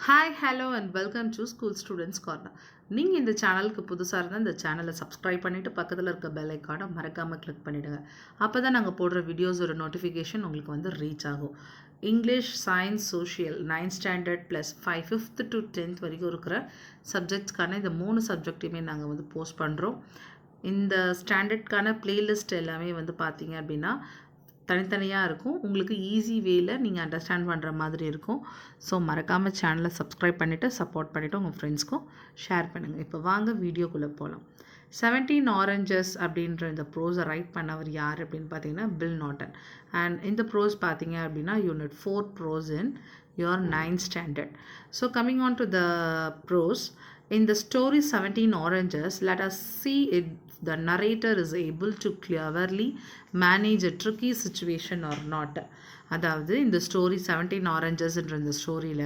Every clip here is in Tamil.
Hi hello and welcome to school students corner. நீங்கள் இந்த சேனலுக்கு புதுசாக இருந்தால் இந்த சேனலை சப்ஸ்கிரைப் பண்ணிவிட்டு பக்கத்தில் இருக்க பெல் ஐக்கானை மறக்காமல் கிளிக் பண்ணிவிடுங்க. அப்போ தான் நாங்கள் போடுற வீடியோஸ் ஒரு நோட்டிஃபிகேஷன் உங்களுக்கு வந்து ரீச் ஆகும். English, science, social 9th standard plus 5th to 10th வரைக்கும் இருக்கிற சப்ஜெக்ட்ஸ்க்கான இந்த 3 சப்ஜெக்டையுமே நாங்கள் வந்து போஸ்ட் பண்ணுறோம். இந்த ஸ்டாண்டர்ட்கான பிளேலிஸ்ட் எல்லாமே வந்து பார்த்தீங்க அப்படின்னா தனித்தனியாக இருக்கும். உங்களுக்கு ஈஸி வேல நீங்கள் அண்டர்ஸ்டாண்ட் பண்ணுற மாதிரி இருக்கும். ஸோ மறக்காமல் சேனலை சப்ஸ்கிரைப் பண்ணிவிட்டு சப்போர்ட் பண்ணிவிட்டு உங்கள் ஃப்ரெண்ட்ஸ்க்கும் ஷேர் பண்ணுங்கள். இப்போ வாங்க வீடியோக்குள்ளே போகலாம். 17 ஆரஞ்சஸ் அப்படின்ற இந்த ப்ரோஸை ரைட் பண்ணவர் யார் அப்படின்னு பார்த்தீங்கன்னா பில் நாட்டன். அண்ட் இந்த ப்ரோஸ் பார்த்தீங்க அப்படின்னா unit-4 prose in your 9th standard. So coming on to the prose, in the story 17 oranges, let us see if the narrator is able to cleverly manage a tricky situation or not. அதாவது இந்த ஸ்டோரி 17 ஆரஞ்சஸ்ன்ற இந்த ஸ்டோரியில்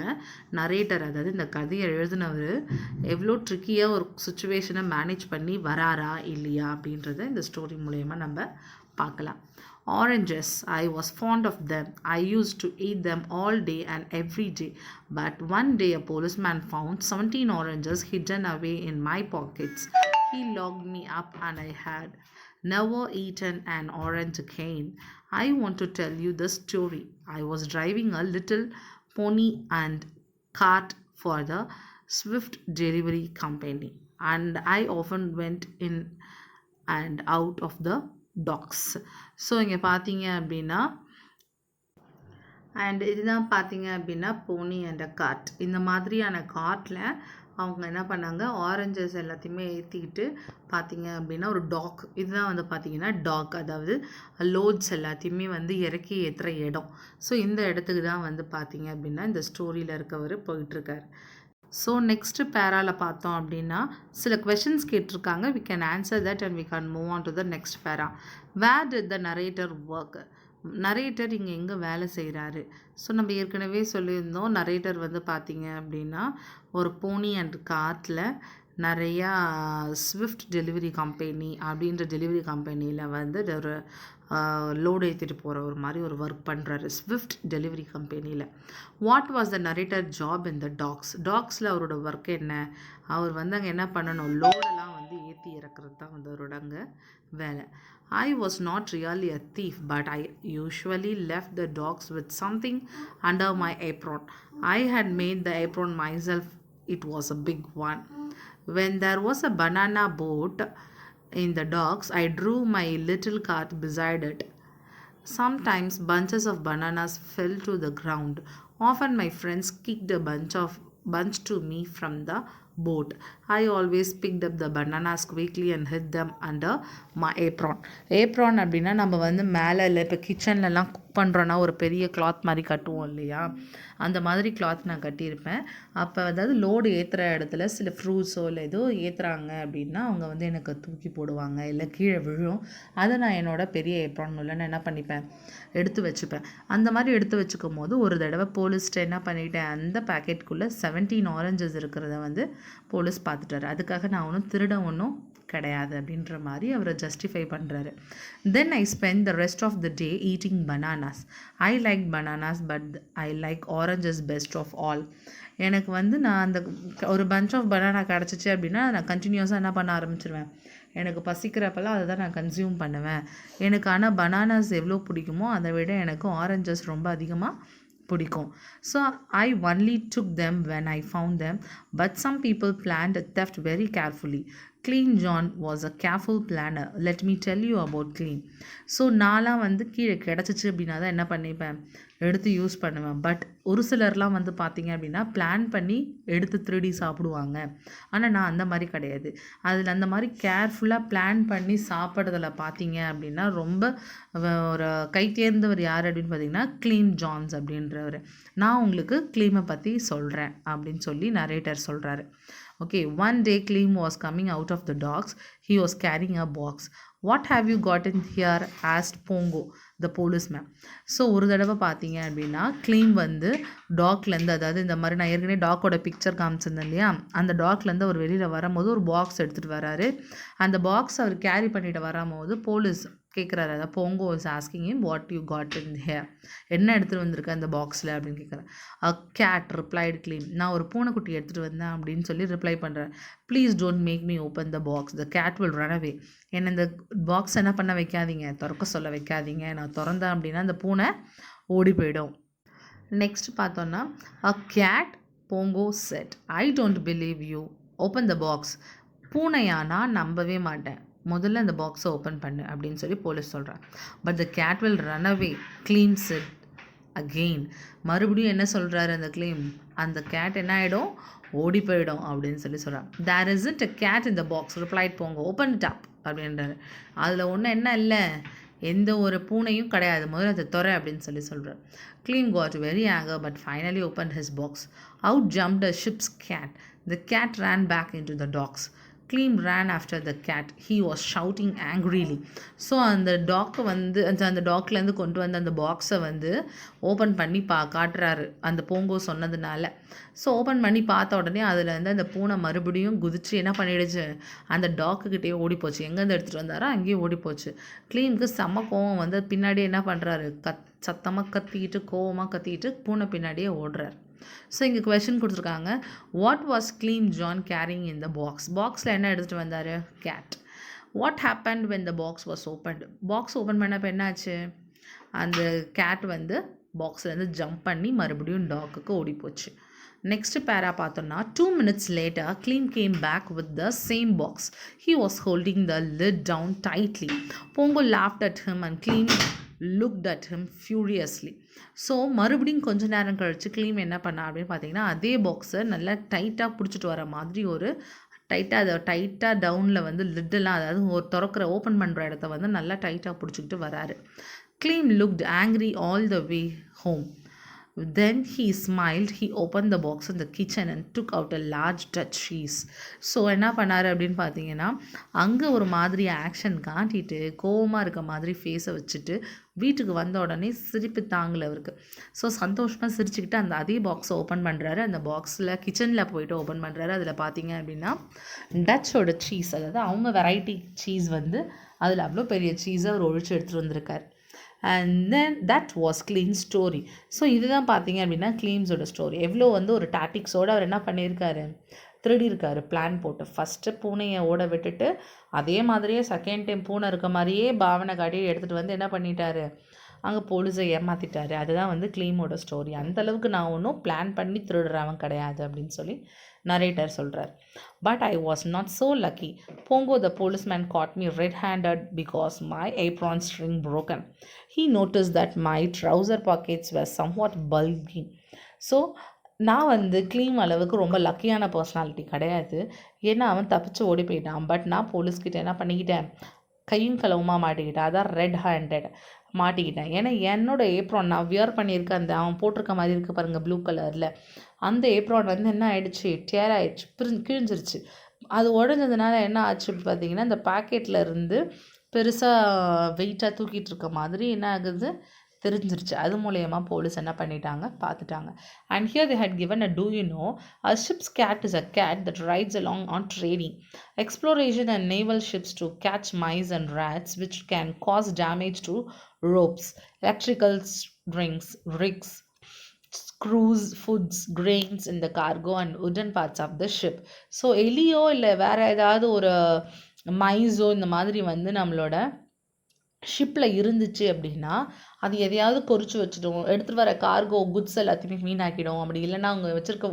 நரேட்டர், அதாவது இந்த கதையை எழுதினவர் எவ்வளோ ட்ரிக்கியாக ஒரு சுச்சுவேஷனை மேனேஜ் பண்ணி வராரா இல்லையா அப்படின்றத இந்த ஸ்டோரி மூலயமா நம்ம பார்க்கலாம். Oranges, I was fond of them. I used to eat them all day and every day. But one day a policeman found 17 oranges hidden away in my pockets. He locked me up and I had never eaten an orange again. I want to tell you this story. I was driving a little pony and cart for the Swift delivery company, and I often went in and out of the docks. So இங்கே பார்த்தீங்க அப்படின்னா இதுதான் பார்த்தீங்க அப்படின்னா போனி அண்ட் கார்ட். இந்த மாதிரியான கார்ட்டில் அவங்க என்ன பண்ணாங்க, ஆரஞ்சஸ் எல்லாத்தையுமே ஏற்றிக்கிட்டு பார்த்தீங்க அப்படின்னா ஒரு டாக், இதுதான் வந்து பார்த்தீங்கன்னா டாக், அதாவது லோட்ஸ் எல்லாத்தையுமே வந்து இறக்கி ஏற்றுற இடம். ஸோ இந்த இடத்துக்கு தான் வந்து பார்த்தீங்க அப்படின்னா இந்த ஸ்டோரியில் இருக்கவர் போயிட்டுருக்காரு. ஸோ நெக்ஸ்ட்டு பேராவில் பார்த்தோம் அப்படின்னா சில கொஷின்ஸ் கேட்டிருக்காங்க. We can answer that and we can move on to the next para. Where did the narrator work? Narrator இங்கே எங்கே வேலை செய்கிறாரு? ஸோ நம்ம ஏற்கனவே சொல்லியிருந்தோம், நரேட்டர் வந்து பார்த்தீங்க அப்படின்னா ஒரு போனி அண்ட் கார்ட்டில் நிறையா ஸ்விஃப்ட் டெலிவரி கம்பெனி அப்படின்ற டெலிவரி கம்பெனியில் வந்து ஒரு லோடு ஏற்றிட்டு போகிற ஒரு மாதிரி ஒரு ஒர்க் பண்ணுறாரு ஸ்விஃப்ட் டெலிவரி கம்பெனியில். What was the narrator job in the டாக்ஸில் அவரோட ஒர்க் என்ன? அவர் வந்து அங்கே என்ன பண்ணணும், லோடெல்லாம் வந்து ஏற்றி இறக்குறது தான் வந்து அவரோட அங்கே வேலை. I was not really a thief, but I usually left the dogs with something under my apron. I had made the apron myself. It was a big one. When there was a banana boat in the docks, I drew my little cart beside it. Sometimes bunches of bananas fell to the ground. Often my friends kicked a bunch to me from the boat. I always picked up the bananas quickly and hid them under my apron. Apron அப்படின்னா நம்ம வந்து மேலே இல்லை, இப்போ கிச்சன்லலாம் குக் பண்ணுறோன்னா ஒரு பெரிய கிளாத் மாதிரி கட்டுவோம் இல்லையா, அந்த மாதிரி கிளாத் நான் கட்டியிருப்பேன். அப்போ அதாவது லோடு ஏற்றுற இடத்துல சில ஃப்ரூட்ஸோ இல்லை ஏதோ ஏற்றுறாங்க அப்படின்னா அவங்க வந்து எனக்கு தூக்கி போடுவாங்க, இல்லை கீழே விழும். அதை நான் என்னோட பெரிய ஏப்ரான் உள்ள நான் என்ன பண்ணிப்பேன், எடுத்து வச்சுப்பேன். அந்த மாதிரி எடுத்து வச்சுக்கும் போது ஒரு தடவை போலீஸ்ட்டு என்ன பண்ணிட்டேன், அந்த பேக்கெட்டுக்குள்ளே 17 ஆரஞ்சஸ் இருக்கிறத வந்து போலீஸ் பார்த்துட்டாரு. அதுக்காக நான் ஒன்றும் கிடையாது அப்படின்ற மாதிரி அவரை ஜஸ்டிஃபை பண்ணுறாரு. Then I spend the rest of the day eating bananas. I like bananas but I like oranges best of all. எனக்கு வந்து நான் அந்த ஒரு பஞ்ச் ஆஃப் பனானா கிடச்சிச்சு அப்படின்னா நான் கண்டினியூஸாக என்ன பண்ண ஆரம்பிச்சிருவேன், எனக்கு பசிக்கிறப்பெல்லாம் அதை தான் நான் கன்சியூம் பண்ணுவேன். எனக்கு ஆனால் பனானாஸ் எவ்வளோ பிடிக்குமோ அதை விட எனக்கு ஆரஞ்சஸ் ரொம்ப அதிகமாக பிடிக்கும். So I only took them when I found them, but some people planned theft very carefully. Clem John was a careful planner. Let me tell you about Clem. So நான்லாம் வந்து கீழே கிடச்சிச்சு அப்படின்னா தான் என்ன பண்ணிப்பேன், எடுத்து யூஸ் பண்ணுவேன். பட் ஒரு சிலர்லாம் வந்து பார்த்தீங்க அப்படின்னா பிளான் பண்ணி எடுத்து திருடி சாப்பிடுவாங்க. ஆனால் நான் அந்த மாதிரி கிடையாது. அதில் அந்த மாதிரி கேர்ஃபுல்லாக பிளான் பண்ணி சாப்பிட்றதில் பார்த்தீங்க அப்படின்னா ரொம்ப ஒரு கை தேர்ந்தவர் யார் அப்படின்னு பார்த்தீங்கன்னா க்ளீன் ஜான்ஸ் அப்படின்றவர். நான் உங்களுக்கு க்ளீமை பற்றி சொல்கிறேன் அப்படின்னு சொல்லி நரேட்டர் சொல்கிறாரு. Okay, one day Clem was coming out of the docks. He was carrying a box. What have you got in here? Asked Pongo, the policeman. So ஒரு தடவை பார்த்தீங்க அப்படின்னா க்ளீம் வந்து டாக்லேருந்து, அதாவது இந்த மாதிரி நான் ஏற்கனவே டாக்கோட பிக்சர் காமிச்சிருந்தேன் இல்லையா, அந்த டாக்லேருந்து அவர் வெளியில் வரும்போது ஒரு பாக்ஸ் எடுத்துகிட்டு வராரு. அந்த பாக்ஸ் அவர் கேரி பண்ணிட்டு வரும்போது போலீஸ் கேட்குறாரு. அதாவது Bongo is asking him what you got in here, என்ன எடுத்துகிட்டு வந்திருக்க அந்த பாக்ஸில் அப்படின்னு கேட்குறேன். அ கேட் ரிப்ளைடு க்ளீம், நான் ஒரு பூனைக்குட்டி எடுத்துகிட்டு வந்தேன் அப்படின்னு சொல்லி ரிப்ளை பண்ணுறேன். Please don't make me open the box, the cat will run away, என்னை இந்த பாக்ஸ் என்ன பண்ண வைக்காதீங்க, திறக்க சொல்ல வைக்காதீங்க, நான் திறந்தேன் அப்படின்னா அந்த பூனை ஓடி போயிடும். நெக்ஸ்ட் பார்த்தோன்னா, a cat Bongo said I don't believe you, open the box, பூனையா நான் நம்பவே மாட்டேன், முதல்ல அந்த பாக்ஸை ஓப்பன் பண்ணு அப்படின்னு சொல்லி போலீஸ் சொல்கிறான். But the cat will run away, Kleem said again, மறுபடியும் என்ன சொல்கிறாரு அந்த க்ளீம், அந்த கேட் என்ன ஆகிடும், ஓடி போயிடும் அப்படின்னு சொல்லி சொல்கிறான். There isn't a cat in the box replied Bongo, open it up அப்படின்றாரு. அதில் ஒன்றும் என்ன இல்லை, எந்த ஒரு பூனையும் கிடையாது, முதல்ல அதை துறை அப்படின்னு சொல்லி சொல்கிறார். Kleem got very anger but finally open his box. Out jumped a ship's cat, the cat ran back in to the docks. Clean ran after the cat. He was shouting angrily. So அந்த டாக்கை வந்து அந்த டாக்லேருந்து கொண்டு வந்த அந்த பாக்ஸை வந்து ஓப்பன் பண்ணி காட்டுறாரு அந்த போங்கோ சொன்னதுனால. ஸோ ஓப்பன் பண்ணி பார்த்த உடனே அதில் வந்து அந்த பூனை மறுபடியும் குதிச்சு என்ன பண்ணிடுச்சு, அந்த டாக்குக்கிட்டே ஓடிப்போச்சு. எங்கேருந்து எடுத்துகிட்டு வந்தாரோ அங்கேயே ஓடிப்போச்சு. க்ளீனுக்கு செம்ம கோவம் வந்து பின்னாடியே என்ன பண்ணுறாரு, சத்தமாக கத்திக்கிட்டு கோவமாக கத்திக்கிட்டு பூனை பின்னாடியே ஓடுறாரு. ஸோ இங்கே கொஷின் கொடுத்துருக்காங்க, what was Kleem John carrying in the box, பாக்ஸில் என்ன எடுத்துகிட்டு வந்தார், cat. What happened when the box was opened, box open பண்ணப்போ என்னாச்சு, அந்த கேட் வந்து பாக்ஸ்லேருந்து ஜம்ப் பண்ணி மறுபடியும் டாக்குக்கு ஓடி போச்சு. நெக்ஸ்ட் பேரா பார்த்தோன்னா, 2 minutes later Kleem came back with the same box. He was holding the lid down tightly. Bongo laughed at him and Kleem looked at him furiously. So மறுபடியும் கொஞ்ச நேரம் கழித்து க்ளீம் என்ன பண்ணா அப்படின்னு பார்த்தீங்கன்னா, அதே பாக்ஸை நல்லா டைட்டாக பிடிச்சிட்டு வர மாதிரி ஒரு டைட்டாக டவுனில் வந்து லிட்டெல்லாம், அதாவது ஒரு திறக்கிற ஓப்பன் பண்ணுற இடத்த வந்து நல்லா டைட்டாக பிடிச்சிக்கிட்டு வராரு. Kleem looked angry all the way home. Then he smiled. He opened the box in the kitchen and took out a large Dutch cheese. So என்ன பண்ணார் அப்படின்னு பார்த்தீங்கன்னா, அங்கே ஒரு மாதிரி ஆக்ஷன் காட்டிட்டு கோவமாக இருக்க மாதிரி ஃபேஸை வச்சுட்டு வீட்டுக்கு வந்த உடனே சிரிப்பு தாங்கலை அவருக்கு. ஸோ சந்தோஷமாக சிரிச்சுக்கிட்டு அந்த அதே பாக்ஸை ஓப்பன் பண்ணுறாரு. அந்த பாக்ஸில் கிச்சனில் போயிட்டு ஓப்பன் பண்ணுறாரு. அதில் பார்த்தீங்க அப்படின்னா டச்சோட சீஸ், அதாவது அவங்க வெரைட்டி சீஸ் வந்து அதில் அவ்வளோ பெரிய சீஸை அவர் ஒழிச்சு எடுத்துகிட்டு வந்திருக்கார். And then that was clean story. So இதுதான் பார்த்தீங்க அப்படின்னா க்ளீம்ஸோட ஸ்டோரி. எவ்வளோ வந்து ஒரு டாட்டிக்ஸோடு அவர் என்ன பண்ணியிருக்காரு, திருடி இருக்காரு பிளான் போட்டு. ஃபஸ்ட்டு பூனையை ஓட விட்டுட்டு அதே மாதிரியே செகண்ட் டைம் பூனை இருக்க மாதிரியே பாவனை காட்டி எடுத்துகிட்டு வந்து என்ன பண்ணிட்டாரு, அங்கே போலீஸை ஏமாற்றிட்டாரு. அதுதான் வந்து க்ளீமோட ஸ்டோரி. அந்தளவுக்கு நான் ஒன்றும் பிளான் பண்ணி திருடுறவன் கிடையாது அப்படின்னு சொல்லி நரேட்டர் சொல்கிறார். But I was not so lucky. Bongo the policeman caught me red handed because my apron string broken. He noticed that my trouser pockets were somewhat bulgy. So நான் வந்து க்ளீம் அளவுக்கு ரொம்ப லக்கியான பர்சனாலிட்டி கிடையாது. ஏன்னா அவன் தப்பிச்சு ஓடி போயிட்டான். பட் நான் போலீஸ்கிட்ட என்ன பண்ணிக்கிட்டேன், கையும் களவுமா மாட்டிக்கிட்டேன். அதான் ரெட் ஹேண்டட் மாட்டிக்கிட்டேன். ஏன்னா என்னோடய ஏப்ரான் நான் வியர் பண்ணியிருக்க அந்த அவன் போட்டிருக்க மாதிரி இருக்குது பாருங்கள் ப்ளூ கலரில், அந்த ஏப்ரான் வந்து என்ன ஆகிடுச்சு, டேர் ஆகிடுச்சு, கிழிஞ்சிருச்சு. அது உடஞ்சதுனால என்ன ஆச்சு பார்த்தீங்கன்னா, இந்த பாக்கெட்டில் இருந்து பெருசாக வெயிட்டாக தூக்கிட்டு இருக்க மாதிரி என்ன ஆகுது, தெரிஞ்சிருச்சு. அது மூலயமா போலீஸ் என்ன பண்ணிட்டாங்க, பார்த்துட்டாங்க. And here they had given a two you know a ship's cat is a cat that rides along on trading exploration and naval ships to catch mice and rats which can cause damage to ropes, electrical strings, rigs, screws, foods, grains in the cargo and wooden parts of the ship. So எலியோ இல்லை வேறு ஏதாவது ஒரு மைஸோ இந்த மாதிரி வந்து நம்மளோட ஷிப்பில் இருந்துச்சு அப்படின்னா அது எதையாவது பொறிச்சு வச்சுடும், எடுத்துகிட்டு வர கார்கோ குட்ஸ் எல்லாத்தையுமே வீணாக்கிடும். அப்படி இல்லைன்னா அவங்க வச்சுருக்க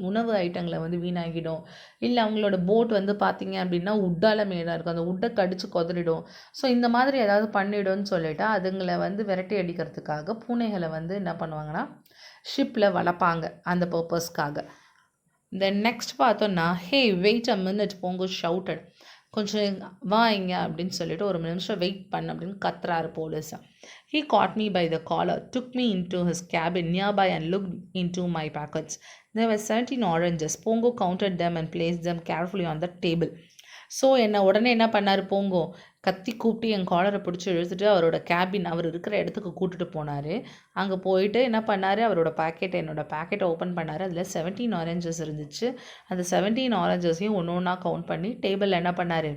உணவு ஐட்டங்களை வந்து வீணாக்கிடும். இல்லை அவங்களோட போட் வந்து பார்த்திங்க அப்படின்னா உட்டால் மேடாக இருக்கும், அந்த உட்டை கடிச்சு கொதறிடும். ஸோ இந்த மாதிரி ஏதாவது பண்ணிவிடும்னு சொல்லிவிட்டு அதுங்களை வந்து விரட்டி அடிக்கிறதுக்காக பூனைகளை வந்து என்ன பண்ணுவாங்கன்னா ஷிப்பில் வளர்ப்பாங்க அந்த பர்பஸ்க்காக. தென் நெக்ஸ்ட் பார்த்தோன்னா, hey wait a minute Bongo shouted, கொஞ்சம் வாங்க அப்படின்னு சொல்லிட்டு ஒரு நிமிஷம் வெயிட் பண்ண அப்படின்னு கத்துறாரு police. He caught me by the collar, took me into his cabin nearby and looked into my pockets. There were 17 oranges. Pongo counted them and placed them carefully on the table. So உடனே என்ன பண்ணார் போங்கோ, கத்தி கூப்பிட்டு என் காலரை பிடிச்சி இழுத்துட்டு அவரோட கேபின் அவர் இருக்கிற இடத்துக்கு கூட்டிட்டு போனார். அங்கே போயிட்டு என்ன பண்ணார், அவரோட என்னோட பேக்கெட்டை ஓப்பன் பண்ணார். அதில் 17 ஆரஞ்சஸ் இருந்துச்சு. அந்த 17 ஆரஞ்சஸையும் ஒன்று ஒன்றா கவுண்ட் பண்ணி டேபிளில் என்ன பண்ணார்,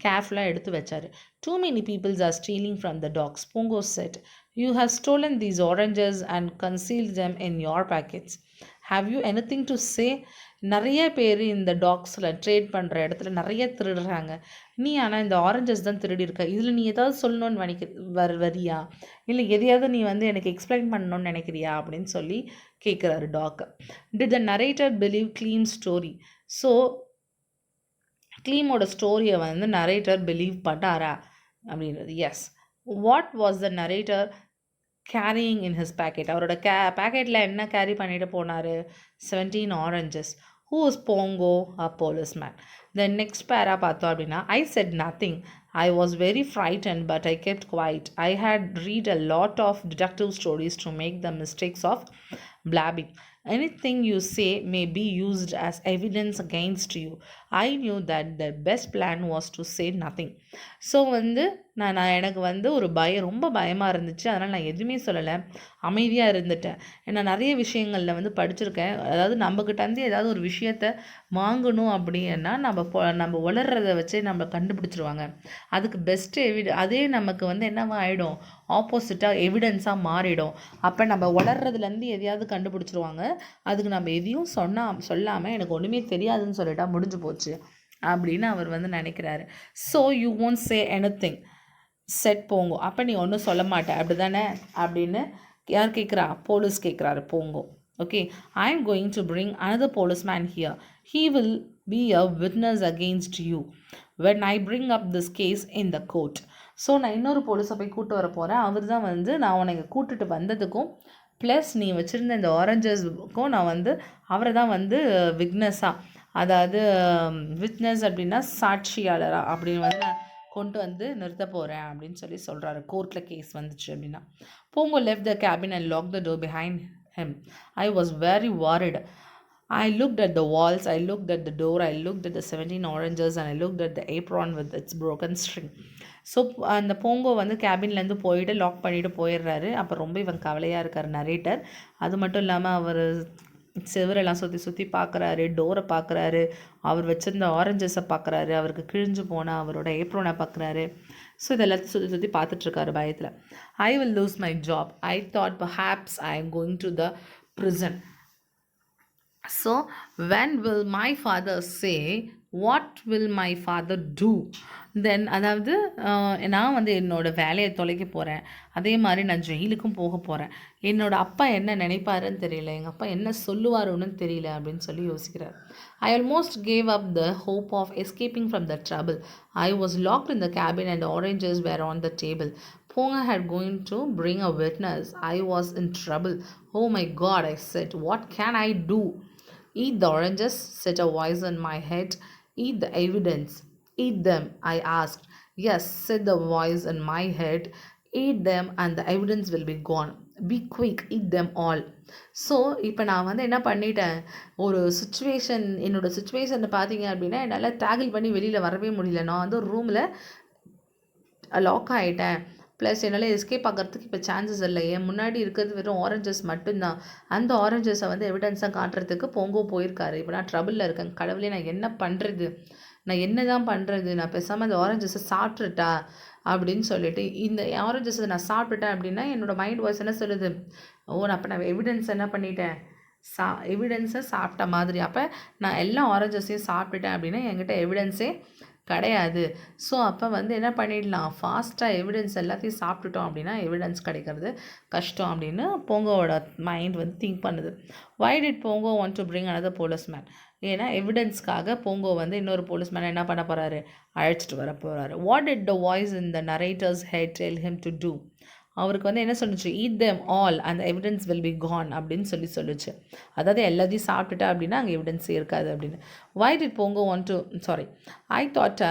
கேர்ஃபுல்லாக எடுத்து வச்சார். Too many people are stealing from the dogs, Pongo said. You have stolen these oranges and concealed them in your packets. Have you anything to say? நிறைய பேர் இந்த டாக்ஸில் ட்ரேட் பண்ணுற இடத்துல நிறைய திருடுறாங்க. நீ ஆனால் இந்த ஆரஞ்சஸ் தான் திருடி இருக்க. இதில் நீ ஏதாவது சொல்லணும்னு வரியா, இல்லை எதையாவது நீ எனக்கு எக்ஸ்பிளைன் பண்ணணும்னு நினைக்கிறியா அப்படின்னு சொல்லி கேட்குறாரு டாக். Did the narrator believe Clean's story? So க்ளீமோட ஸ்டோரியை நரேட்டர் பிலீவ் பண்ணாரா அப்படின்றது. Yes. What was the narrator carrying in his pocket? அவரோட பேக்கெட்டில் என்ன கேரி பண்ணிட்டு போனார்? 17 ஆரஞ்சஸ். ஹூ இஸ் போங்கோ? அ போலீஸ்மேன். தென் நெக்ஸ்ட் பேரா பார்த்தோம் அப்படின்னா, ஐ set nothing. I was very frightened, but I kept quiet. I had read a lot of detective stories to make the mistakes of blabbing. Anything you say may be used as evidence against you. I knew that the best plan was to say nothing. So நான் எனக்கு ஒரு ரொம்ப பயமாக இருந்துச்சு. அதனால் நான் எதுவுமே சொல்லலை, அமைதியாக இருந்துட்டேன். ஏன்னா நிறைய விஷயங்களில் படிச்சிருக்கேன். அதாவது நம்மக்கிட்ட ஏதாவது ஒரு விஷயத்தை வாங்கணும் அப்படின்னா நம்ம வளர்றதை வச்சே நம்ம கண்டுபிடிச்சிருவாங்க. அதுக்கு பெஸ்ட்டு அதே நமக்கு என்னவா ஆகிடும், ஆப்போசிட்டாக எவிடன்ஸாக மாறிடும். அப்போ நம்ம வளர்றதுலேருந்து எதையாவது கண்டுபிடிச்சிருவாங்க. அதுக்கு நம்ம எதையும் சொல்லாமல் எனக்கு ஒன்றுமே தெரியாதுன்னு சொல்லிட்டா முடிஞ்சு போச்சு அப்படின்னு அவர் நினைக்கிறாரு. So you won't say anything said Bongo. அப்போ நீ ஒன்றும் சொல்ல மாட்டேன் அப்படி தானே அப்படின்னு யார் கேட்குறா? போலீஸ் கேட்குறாரு Bongo. Okay, I am going to bring another policeman here. He will be a witness against you when I bring up this case in the court. So நான் இன்னொரு போலீஸை போய் கூப்பிட்டு வர போகிறேன். அவர் தான் நான் உனக்கு கூப்பிட்டுட்டு வந்ததுக்கும் ப்ளஸ் நீ வச்சுருந்த இந்த ஆரஞ்சஸ்க்கும் நான் அவரை தான் விக்னஸாக, அதாவது விட்னஸ் அப்படின்னா சாட்சியாளராக அப்படின்னு நான் கொண்டு நிறுத்த போகிறேன் அப்படின்னு சொல்லி சொல்கிறாரு. கோர்ட்டில் கேஸ் வந்துச்சு அப்படின்னா. Pongo left the cabin and locked the door behind him. I was very worried. I looked at the walls, I looked at the door, I looked at the 17 oranges and I looked at the apron with its broken string. So அந்த போங்கோ கேபின்லேருந்து போயிட்டு லாக் பண்ணிவிட்டு போயிடுறாரு. அப்போ ரொம்ப இவன் கவலையாக இருக்கார் நரேட்டர். அது மட்டும் இல்லாமல் அவர் செவரெல்லாம் சுற்றி பார்க்குறாரு, டோரை பார்க்குறாரு, அவர் வச்சுருந்த ஆரஞ்சஸை பார்க்குறாரு, அவருக்கு கிழிஞ்சு போனால் அவரோட ஏப்ரோனை பார்க்குறாரு. ஸோ இதெல்லாத்தையும் சுற்றி பார்த்துட்ருக்காரு பயத்தில். I will lose my job. I thought perhaps I am going to the prison. So when will my father say, what will my father do? தென் அதாவது நான் என்னோடய வேலையை தொலைக்க போகிறேன், அதே மாதிரி நான் ஜெயிலுக்கும் போக போகிறேன். என்னோடய அப்பா என்ன நினைப்பாருன்னு தெரியல, எங்கள் அப்பா என்ன சொல்லுவாருன்னு தெரியல அப்படின்னு சொல்லி யோசிக்கிறார். I almost gave up the hope of escaping from the trouble. I was locked in the cabin and the oranges were on the table. Ponga had going to bring a witness. I was in trouble. Oh my God, I said. What can I do? Eat the oranges, said a voice in my head. Eat the evidence. Eat them, I asked. Yes, said the voice in my head. Eat them and the evidence will be gone. Be quick, eat them all. So இப்போ நான் என்ன பண்ணிட்டேன், ஒரு என்னோடய சுச்சுவேஷனை பார்த்தீங்க அப்படின்னா என்னால் டேக்கிள் பண்ணி வெளியில் வரவே முடியல. நான் ஒரு ரூமில் லாக் ஆகிட்டேன். ப்ளஸ் என்னால் எஸ்கேப் ஆகிறதுக்கு இப்போ சான்சஸ் இல்லை. என் முன்னாடி இருக்கிறது வெறும் ஆரஞ்சஸ் மட்டும்தான். அந்த ஆரஞ்சஸை எவிடன்ஸாக காட்டுறதுக்கு போங்கோ போயிருக்காரு. இப்போ நான் ட்ரபிளில் இருக்கேன். கடவுளே, நான் என்ன பண்ணுறது, நான் என்ன தான் பண்ணுறது, நான் பேசாமல் அந்த ஆரஞ்சஸை சாப்பிட்டுட்டா அப்படின்னு சொல்லிட்டு, இந்த ஆரஞ்சஸை நான் சாப்பிட்டுட்டேன் அப்படின்னா என்னோடய மைண்ட் வாய்ஸ் என்ன சொல்லுது, அப்போ நான் எவிடன்ஸ் என்ன பண்ணிட்டேன், எவிடன்ஸை சாப்பிட்ட மாதிரி. அப்போ நான் எல்லா ஆரஞ்சஸையும் சாப்பிட்டுட்டேன் அப்படின்னா என்கிட்ட எவிடன்ஸே கிடையாது. ஸோ அப்போ என்ன பண்ணிடலாம், ஃபாஸ்ட்டாக எவிடன்ஸ் எல்லாத்தையும் சாப்பிட்டுட்டோம் அப்படின்னா எவிடன்ஸ் கிடைக்கிறது கஷ்டம் அப்படின்னு போங்கோவோட மைண்ட் திங்க் பண்ணுது. Why did Bongo want to bring another policeman? ஏன்னா எவிடன்ஸ்க்காக போங்கோ இன்னொரு போலீஸ்மேனை என்ன பண்ண போகிறாரு, அழைச்சிட்டு வர போகிறாரு. What did the voice in the narrator's head tell him to do? அவருக்கு என்ன சொல்லுச்சு, eat them all and the evidence will be gone அப்படின்னு சொல்லுச்சு. அதாவது எல்லாத்தையும் சாப்பிட்டுட்டா அப்படின்னா அங்கே எவிடன்ஸே இருக்காது அப்படின்னு. why did Pongo want to I thought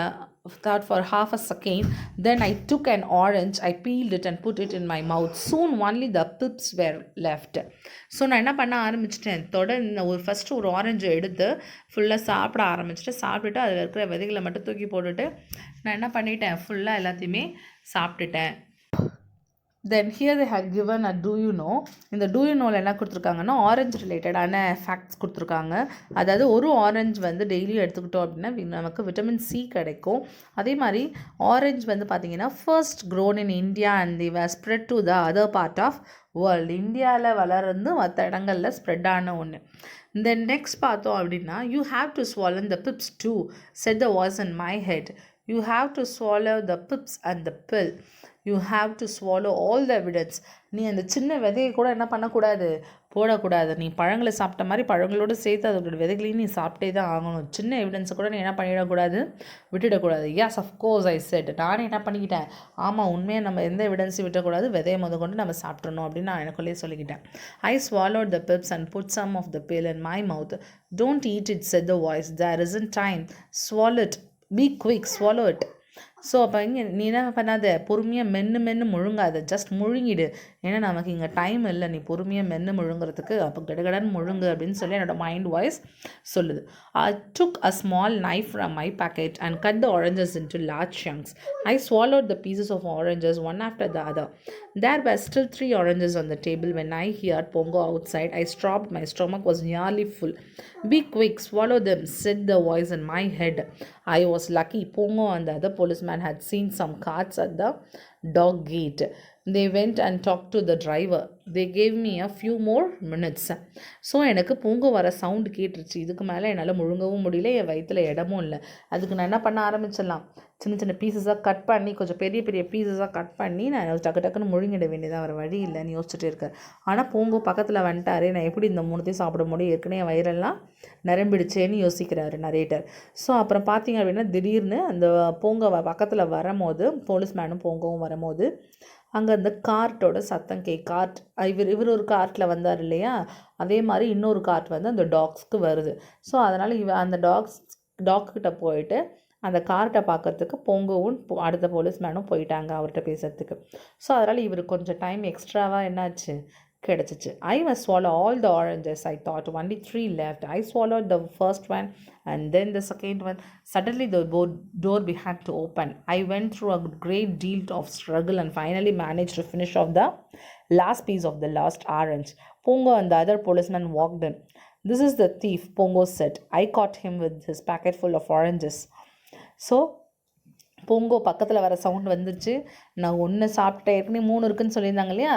thought for half a second. Then I took an orange, I peeled it and put it in my mouth. Soon only the pips were left. So நான் என்ன பண்ண ஆரம்பிச்சிட்டேன், தொடர்ந்து ஃபஸ்ட்டு ஒரு ஆரஞ்சு எடுத்து ஃபுல்லாக சாப்பிட ஆரம்பிச்சிட்டு, சாப்பிட்டுட்டு அதில் இருக்கிற விதைகளை மட்டும் தூக்கி போட்டுட்டு நான் என்ன பண்ணிட்டேன், ஃபுல்லாக எல்லாத்தையுமே சாப்பிட்டுட்டேன். Then here they had given a two you no. இந்த டூ யூ நோவில் என்ன கொடுத்துருக்காங்கன்னா ஆரஞ்சு ரிலேட்டடான ஃபேக்ட்ஸ் கொடுத்துருக்காங்க. அதாவது ஒரு ஆரஞ்சு வந்து டெய்லியும் எடுத்துக்கிட்டோம் அப்படின்னா நமக்கு விட்டமின் சி கிடைக்கும். அதே மாதிரி ஆரஞ்சு வந்து பார்த்திங்கன்னா first grown in India and they were spread to the other part of world. இந்தியாவில் வளர்ந்து மற்ற இடங்களில் ஸ்ப்ரெட் ஆன ஒன்று. தென் நெக்ஸ்ட் பார்த்தோம் அப்படின்னா you have to swallow the pips too, said the voice in my head. You have to swallow the pips and the pill. You have to swallow all the evidence. நீ அந்த சின்ன விதையை கூட என்ன பண்ணக்கூடாது, போடக்கூடாது. நீ பழங்களை சாப்பிட்ட மாதிரி பழங்களோடு சேர்த்து அதோட விதைகளையும் நீ சாப்பிட்டே தான் ஆகணும். சின்ன எவிடன்ஸை கூட நீ என்ன பண்ணிடக்கூடாது, விட்டுடக்கூடாது. Yes of course I said. நானே என்ன பண்ணிக்கிட்டேன், ஆமாம் உண்மையாக நம்ம எந்த எவிடன்ஸையும் விட்டக்கூடாது, விதையை முத கொண்டு நம்ம சாப்பிட்றணும் அப்படின்னு நான் எனக்குள்ளேயே சொல்லிக்கிட்டேன். I swallowed the pips and put some of the pill in my mouth. Don't eat it, said the voice. There isn't time. Swallow it. Be quick, swallow it. So அப்போ இங்கே நீ என்ன பண்ணாத, பொறுமையாக மென்று முழுங்காத, ஜஸ்ட் முழுங்கிடு. ஏன்னா நமக்கு இங்கே டைம் இல்லை, நீ பொறுமையாக மென்று முழுங்குறதுக்கு. அப்போ கடகடன் முழுங்கு அப்படின்னு சொல்லி என்னோடய மைண்ட் வாய்ஸ் சொல்லுது. I took a small knife from my pocket and cut the oranges into large chunks. I swallowed the pieces of oranges one after the other. There were still 3 oranges on the table when I heard Pongo outside. I stopped. My stomach was nearly full. Be quick, swallow them, said the voice in my head. I was lucky. Pongo and the other policeman had seen some carts at the dog gate. They went and talked to the driver. They gave me a few more minutes. So எனக்கு பொங்க வர சவுண்டு கேட்டுருச்சு. இதுக்கு மேலே என்னால் முழுங்கவும் முடியல, என் வயிற்றில் இடமும் இல்லை. அதுக்கு நான் என்ன பண்ண ஆரம்பிச்சிடலாம், சின்ன பீசஸாக கட் பண்ணி, கொஞ்சம் பெரிய பீசஸாக கட் பண்ணி நான் டக்குன்னு முழுங்கிட வேண்டியதாக வர வழி இல்லைன்னு யோசிச்சுட்டே இருக்கேன். ஆனால் பூங்கோ பக்கத்தில் வந்துட்டாரு, நான் எப்படி இந்த 3த்தையும் சாப்பிட முடியும், ஏற்கனவே என் வயிறெல்லாம் நிரம்பிடுச்சேன்னு யோசிக்கிறாரு நரேட்டர். ஸோ அப்புறம் பார்த்தீங்க அப்படின்னா திடீர்னு அந்த பூங்கோ பக்கத்தில் வரும்போது, போலீஸ்மேனும் பூங்கவும் வரும்போது அங்கே அந்த கார்ட்டோட சத்தம் கார்ட் இவர் ஒரு கார்ட்டில் வந்தார் இல்லையா, அதே மாதிரி இன்னொரு கார்ட் வந்து அந்த டாக்ஸ்க்கு வருது. ஸோ அதனால் அந்த டாக்கிட்ட போயிட்டு அந்த கார்ட்டை பார்க்கறதுக்கு பொங்கவும் அடுத்த போலீஸ்மேனும் போயிட்டாங்க அவர்கிட்ட பேசுறதுக்கு. ஸோ அதனால் இவருக்கு கொஞ்சம் டைம் எக்ஸ்ட்ராவாக என்னாச்சு கிடைச்சிச்சு. I must swallow all the oranges, I thought. Only 3 left. I swallowed the first one and then the second one. Suddenly the door began to open. I went through a great deal of struggle and finally managed to finish off the last piece of the last orange. Pongo and the other policeman walked in. This is the thief, Pongo said. I caught him with his packet full of oranges. So Bongo பக்கத்தில் வர சவுண்ட் வந்துச்சு. நான் ஒன்று சாப்பிட்டேன், ஏற்கனவே 3 இருக்குன்னு சொல்லியிருந்தாங்க இல்லையா,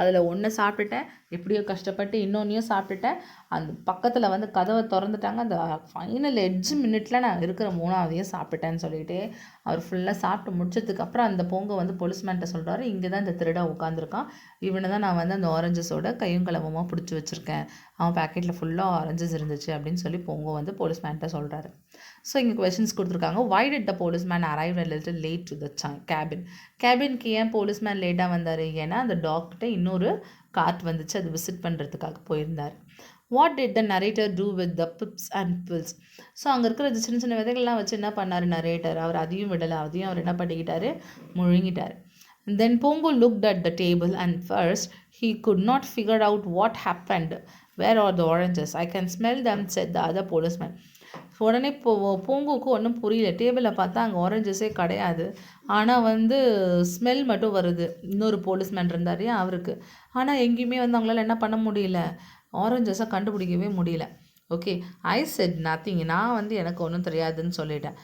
அதில் ஒன்று சாப்பிட்டுட்டேன், எப்படியோ கஷ்டப்பட்டு இன்னொன்றையும் சாப்பிட்டுட்டேன். அந்த பக்கத்தில் வந்து கதவை திறந்துட்டாங்க. அந்த ஃபைனல் எட்ஜ் மினிட்டில் நான் இருக்கிற 3ஆவதையும் சாப்பிட்டேன்னு சொல்லிட்டு அவர் ஃபுல்லாக சாப்பிட்டு முடிச்சதுக்கப்புறம் அந்த பொங்கோ வந்து போலீஸ்மேன்ட்ட சொல்கிறாரு, இங்கே தான் இந்த திருடா உட்காந்துருக்கான், இவனை தான் நான் வந்து அந்த ஆரஞ்சஸோட கையும் களவமாக பிடிச்சி வச்சுருக்கேன், அவன் பேக்கெட்டில் ஃபுல்லாக ஆரஞ்சஸ் இருந்துச்சு அப்படின்னு சொல்லி பொங்கோ வந்து போலீஸ்மேன்ட்ட சொல்கிறாரு. ஸோ இங்கே கொஷின்ஸ் கொடுத்துருக்காங்க. why did the policeman arrive a little late to the கேபின்க்கு ஏன் போலீஸ்மேன் லேட்டாக வந்தார்? ஏன்னா அந்த டாக்டர்கிட்ட இன்னொரு கார்ட் வந்துச்சு, அது விசிட் பண்ணுறதுக்காக போயிருந்தார். What did the narrator do with the pips and peels? So அங்கே இருக்கிற சின்ன விதைகள்லாம் வச்சு என்ன பண்ணார் நரேட்டர்? அவர் அதையும் விடலை, அதையும் அவர் என்ன பண்ணிக்கிட்டாரு, முழுங்கிட்டார். Then Pongo looked at the table and first he could not figure out what happened. Where are the oranges? I can smell them, said the other policeman. உடனே பூங்குக்கு ஒன்றும் புரியல. டேபிளில் பார்த்தா அங்கே ஆரஞ்சஸே கிடையாது, ஆனால் வந்து ஸ்மெல் மட்டும் வருது. இன்னொரு போலீஸ்மேன் இருந்தார் அவருக்கு, ஆனால் எங்கேயுமே வந்து அவங்களால என்ன பண்ண முடியல, ஆரஞ்சஸை கண்டுபிடிக்கவே முடியல. ஓகே, ஐ செட் நத்திங். நான் வந்து எனக்கு ஒன்றும் தெரியாதுன்னு சொல்லிட்டேன்.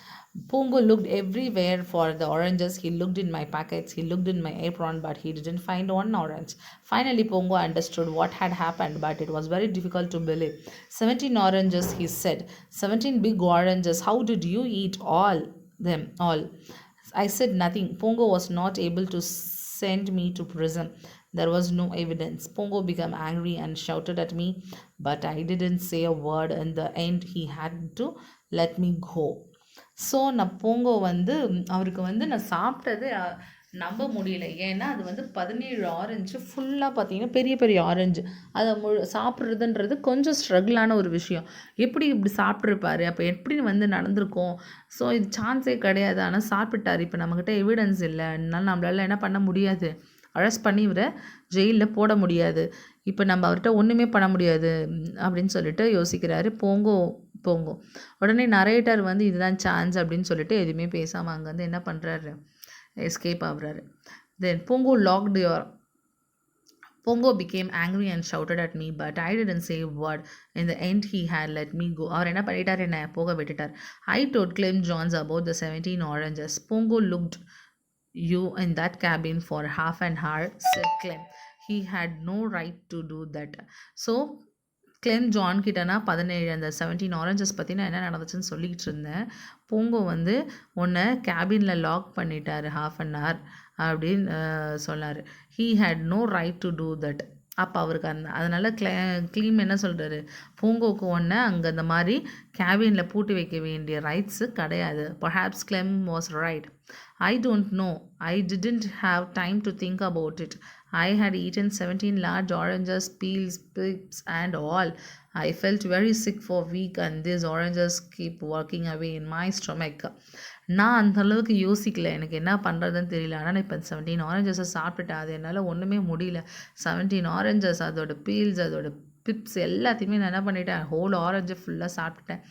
Pongo looked everywhere for the oranges. He looked in my pockets, he looked in my apron, but he didn't find one orange. Finally, Pongo understood what had happened, but it was very difficult to believe. 17 oranges, he said. 17 big oranges. How did you eat them all? I said nothing. Pongo was not able to send me to prison. There was no evidence. Pongo became angry and shouted at me, but I didn't say a word. In the end, he had to let me go. So நான் பூங்கோ வந்து அவருக்கு வந்து நான் சாப்பிட்டது நம்ப முடியல. ஏன்னா அது வந்து 17 ஆரஞ்சு ஃபுல்லாக பார்த்தீங்கன்னா பெரிய பெரிய ஆரஞ்சு. அதை சாப்பிட்றதுன்றது கொஞ்சம் ஸ்ட்ரகிளான ஒரு விஷயம். எப்படி இப்படி சாப்பிட்ருப்பாரு? அப்போ எப்படி வந்து நடந்திருக்கும்? ஸோ இது சான்ஸே கிடையாது. ஆனால் சாப்பிட்டாரு. இப்போ நம்மக்கிட்ட எவிடன்ஸ் இல்லை. அதனால நம்மளால என்ன பண்ண முடியாது? அரெஸ்ட் பண்ணி இவரை ஜெயிலில் போட முடியாது. இப்போ நம்ம அவர்கிட்ட ஒன்றுமே பண்ண முடியாது அப்படின்னு சொல்லிட்டு யோசிக்கிறாரு. போங்கோ போங்கோ. உடனே நரேட்டர் வந்து இதுதான் சான்ஸ் அப்படின்னு சொல்லிட்டு எதுவுமே பேசாமல் அங்கேருந்து என்ன பண்ணுறாரு? எஸ்கேப் ஆகுறாரு. தென் Pongo became angry and shouted at me, but I didn't say a word. In the end, he had let me go. அவர் என்ன பண்ணிட்டார்? என்ன போக விட்டுட்டார். I told Clem Johns about the 17 oranges. Pongo looked you in that cabin for half an hour, said Clem. He had no right to do that. So, Clem John கிட்டனா 17 அந்த 17 ஆரஞ்சஸ் பற்றி நான் என்ன நடந்துச்சுன்னு சொல்லிக்கிட்டு இருந்தேன். பூங்கோ வந்து உன்னை கேபினில் லாக் பண்ணிட்டார் ஹாஃப் அன் ஹவர் அப்படின்னு சொன்னார். He had no right to do that. அப்போ அவருக்கு அதனால் க்ளீம் என்ன சொல்கிறாரு? பூங்கோவுக்கு ஒன்று அங்கே அந்த மாதிரி கேபினில் பூட்டி வைக்க வேண்டிய ரைட்ஸு கிடையாது. Perhaps Clem was right. I don't know. I didn't have time to think about it. I had eaten 17 large oranges, peels, pips and all. I felt very sick for a week and these oranges keep working away in my stomach. நான் அந்தளவுக்கு யோசிக்கல. எனக்கு என்ன பண்ணுறதுன்னு தெரியல. ஆனால் இப்போ 17 ஆரஞ்சஸை சாப்பிட்டுட்டேன். அது என்னால் ஒன்றுமே முடியல. 17 ஆரஞ்சஸ், அதோட பீல்ஸ், அதோட பிப்ஸ் எல்லாத்தையுமே நான் என்ன பண்ணிட்டேன்? ஹோல் ஆரஞ்சை ஃபுல்லாக சாப்பிட்டுட்டேன்.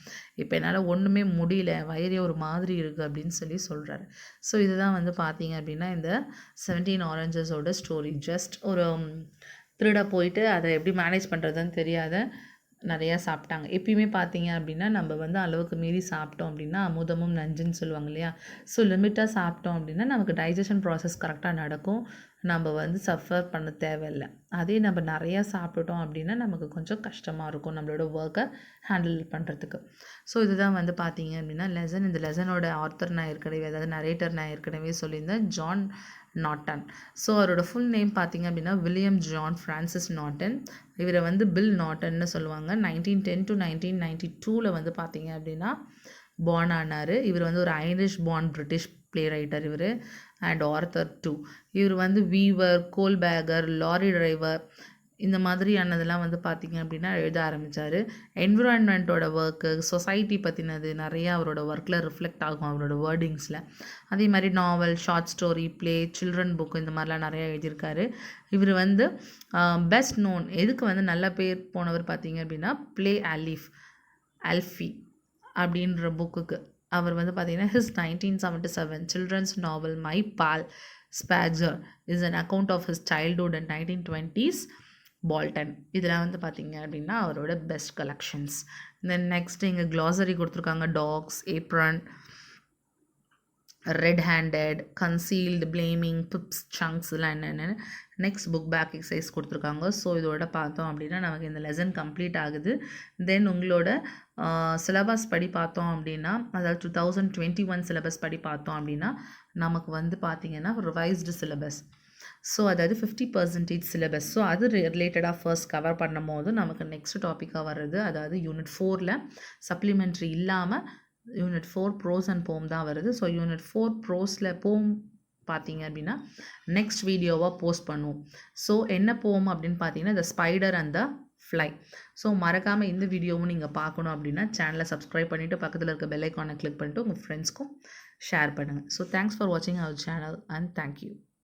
இப்போ என்னால் ஒன்றுமே முடியல. வயிறே ஒரு மாதிரி இருக்குது அப்படின்னு சொல்கிறாரு. ஸோ இதுதான் வந்து பார்த்தீங்க அப்படின்னா இந்த 17 ஆரஞ்சஸோட ஸ்டோரி. ஜஸ்ட் ஒரு திருட போயிட்டு அதை எப்படி மேனேஜ் பண்ணுறதுன்னு தெரியாத நிறையா சாப்பிட்டாங்க. எப்பயுமே பார்த்தீங்க அப்படின்னா நம்ம வந்து அளவுக்கு மீறி சாப்பிட்டோம் அப்படின்னா அமுதமும் நஞ்சுன்னு சொல்லுவாங்க இல்லையா? ஸோ லிமிட்டாக சாப்பிட்டோம் அப்படின்னா நமக்கு டைஜஷன் ப்ராசஸ் கரெக்டாக நடக்கும். நம்ம வந்து சஃபர் பண்ண தேவையில்லை. அதே நம்ம நிறையா சாப்பிட்டோம் அப்படின்னா நமக்கு கொஞ்சம் கஷ்டமாக இருக்கும் நம்மளோட ஒர்க்கை ஹேண்டில் பண்ணுறதுக்கு. ஸோ இதுதான் வந்து பார்த்தீங்க அப்படின்னா லெசன். இந்த லெசனோட ஆத்தர் நான் ஏற்கனவே, அதாவது நரேட்டர் நான் ஏற்கனவே சொல்லியிருந்தேன், ஜான் நாட்டன். ஸோ அவரோட ஃபுல் நேம் பார்த்தீங்க அப்படின்னா வில்லியம் ஜான் ஃப்ரான்சிஸ் நாட்டன். இவரை வந்து பில் நாட்டன்னு சொல்லுவாங்க. 1910 to 1992 வந்து பார்த்தீங்க அப்படின்னா பார்ன் ஆனார். இவர் வந்து ஒரு Irish born British play writer இவர் அண்ட் ஆர்த்தர் டூ. இவர் வந்து வீவர், கோல் பேக்கர், லாரி டிரைவர் இந்த மாதிரியானதெல்லாம் வந்து பார்த்திங்க அப்படின்னா எழுத ஆரம்பித்தார். என்விரான்மெண்ட்டோட ஒர்க்கு, சொசைட்டி பற்றினது நிறையா அவரோட ஒர்க்கில் ரிஃப்ளெக்ட் ஆகும் அவரோட வேர்டிங்ஸில். அதே மாதிரி novel, short story, play, children book இந்த மாதிரிலாம் நிறையா எழுதியிருக்காரு. இவர் வந்து பெஸ்ட் நோன் எதுக்கு வந்து நல்ல பேர் போனவர் பார்த்தீங்க அப்படின்னா ப்ளே அல்ஃபி அப்படின்ற புக்குக்கு. அவர் வந்து பார்த்தீங்கன்னா his 1977 children's novel My Pal Spatzer is an account of his childhood and 1920s பால்டன். இதெல்லாம் வந்து பார்த்தீங்க அப்படின்னா அவரோட பெஸ்ட் கலெக்ஷன்ஸ். தென் நெக்ஸ்ட் இங்கே க்ளாசரி கொடுத்துருக்காங்க. Docks, apron, red handed, concealed, blaming, pips, chunks எல்லாம் என்னென்னு நெக்ஸ்ட் புக் பேக் எக்ஸசைஸ் கொடுத்துருக்காங்க. ஸோ இதோட பார்த்தோம் அப்படின்னா நமக்கு இந்த லெசன் கம்ப்ளீட் ஆகுது. தென் உங்களோட சிலபஸ் படி பார்த்தோம் அப்படின்னா, அதாவது 2021 சிலபஸ் படி பார்த்தோம் அப்படின்னா நமக்கு வந்து பார்த்திங்கன்னா ரிவைஸ்டு சிலபஸ். ஸோ அதாவது 50% சிலபஸ். ஸோ அது ரிலேட்டடாக ஃபர்ஸ்ட் கவர் பண்ணும் போது நமக்கு நெக்ஸ்ட் டாப்பிக்காக வர்றது, அதாவது யூனிட் 4ல் சப்ளிமெண்ட்ரி இல்லாமல் யூனிட் 4 ப்ரோஸ் அண்ட் போம் தான் வருது. ஸோ யூனிட் 4 ப்ரோஸில் போம் பார்த்தீங்க அப்படின்னா நெக்ஸ்ட் வீடியோவாக போஸ்ட் பண்ணுவோம். ஸோ என்ன போம் அப்படின்னு பார்த்தீங்கன்னா த spider and the fly. So மறக்காமல் இந்த வீடியோவும் நீங்கள் பார்க்கணும் அப்படின்னா சேனலை சப்ஸ்கிரைப் பண்ணிவிட்டு பக்கத்தில் இருக்க பெல் ஐக்கானை கிளிக் பண்ணிட்டு உங்கள் ஃப்ரெண்ட்ஸ்க்கும் ஷேர் பண்ணுங்கள். ஸோ தேங்க்ஸ் ஃபார் வாட்சிங் அவர் சேனல் அண்ட் தேங்க்யூ.